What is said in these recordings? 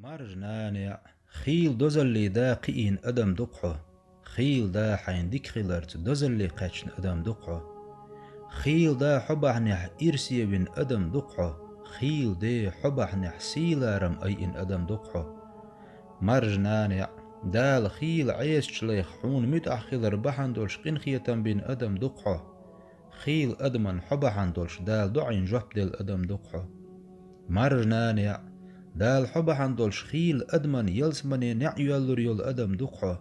مرجنانع خيل دوزلي دا قيين أدم دقحو خيل دا حين ديك خيلرت دوزلي قاتشن أدم دقحو خيل دا حبعنح إرسي بن أدم دقحو خيل دا حبعنح سيلارم أي إن أدم دقحو مرجنانع دال خيل عيش شليخ حون متع خيلر بحن دولش قنخيتم بن أدم دقحو خيل أدمن حبحن دولش دال دعين جحب دل أدم دقحو مرجنانع دال حبحن دولش خيل أدمن يلسمني نعيالر يول أدم دقحو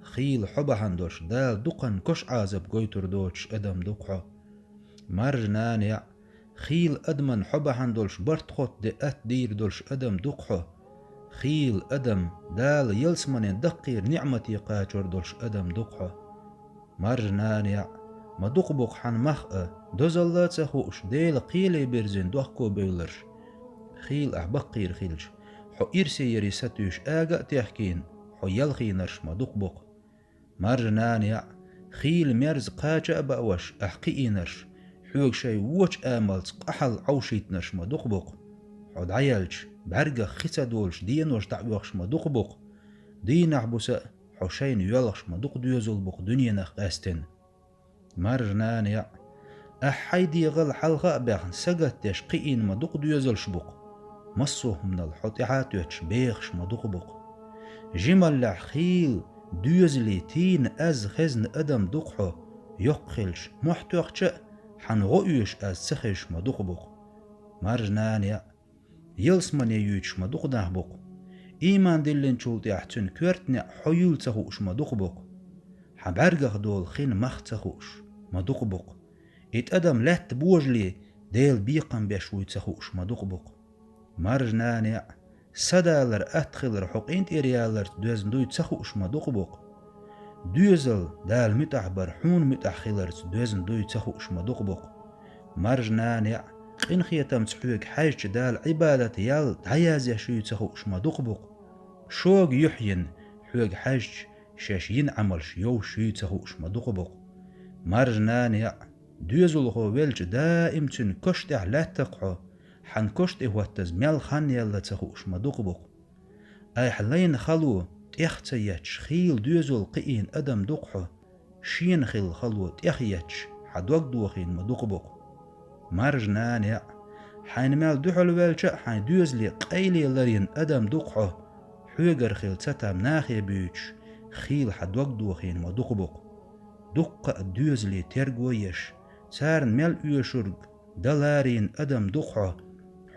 خيل حبحن دولش دال دقن كش عازب قويتر دوش أدم دقحو مرجنانع خيل أدمن حبحن دولش برتخوت دي دير دولش أدم دقحو خيل أدم دال يلسمني دقير نعمتي قاتر دولش أدم دقحو مرجنانع ما دقبق حن مخأ دوزالات سخوش ديل قيلي برزين دوحكو بيلرش خيل أحبقير خيلج حو إرسي يري ستوش آقا تحكين حو يلخينرش ما دقبق مرجنانع خيل مرز قاجة بأوش أحقينرش حوق شي ووش آمالز قحل عوشيتنرش ما دقبق حو دعيالج برقا خيسا دولش دينوش دعوخش ما دقبق دين أحبوسا حو شين يلخش ما دق ديوزل بق دنيا نخاستن مرجنانع أحيدي غل حلقة بيخن سقت تشقيين ما دق ديوزل شبق مصوه من الحطيحات يتش بيخش ما دقبق جمال لحخيل ديوزلي تين أز خزن أدم دقحو يقخلش محتوخش حن غؤيش أز سخش ما دقبق مرجنانع يلسمن يويتش ما دقناه بق إيمان دلين شولت يحتن كورتنع حيول تخوش ما دقبق حبرقخ دول خين مخ تخوش ما دقبق إت أدم لات بوجلي ديل بيقن بيشوي تخوش ما دقبق مرجنانع سدالر أتخلر حقين إريالر دوزن دوي تخوش ما دقبق دوزل دال متعبر حون متأخلر دوزن دوي تخوش ما دقبق مرجنانع قين خيتم تحوك حاج دال عبادة يال عياز يشوي تخوش ما دقبق شوق يحين حوق حاج شاش ينعملش يو شوي تخوش ما دقبق مرجنانع دوزل هو ويلج دائم تن كشتع لا تقحو حن كشت واتز ميال خان يلا تخوش ما دقبق اي حلين خلو تيختياتش خيل دوزل قئين أدم دقحو شين خيل خلو تيختياتش حدوك دوخين ما دقبق مرجنانع حين مال دحل والجا حين دوزلي قيلي لرين أدم دقحو حوغر خيل تتام ناخي بيوش خيل حدوك دوخين ما دقبق دق دوزلي ترقويش سارن مال يشرق دلارين أدم دقحو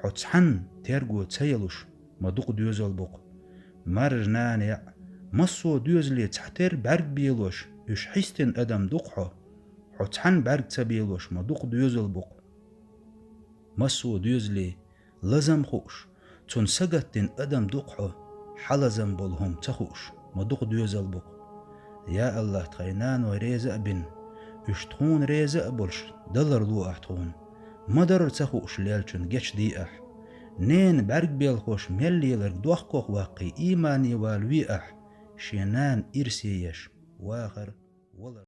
حتحن ترقو تسيلوش ما دق دوزل بق مرجنانع مصو دوزلي تحتر برق بيلوش يش حستن أدم دقحو حتحن برق تبيلوش ما دق دوزل بق مصو دوزلي لزم خوش تون سقتن أدم دقحو حلزم بولهم تخوش ما دق دوزل بق يا الله تخينان وريزق بن اشتخون ريزق بولش دلر لو احتخون مدر تخوش ليلچن جش دي اح نين برق بيلخوش مليلر دوخكوخ واقي ايماني والوي اح شينان ارسيش واخر ولر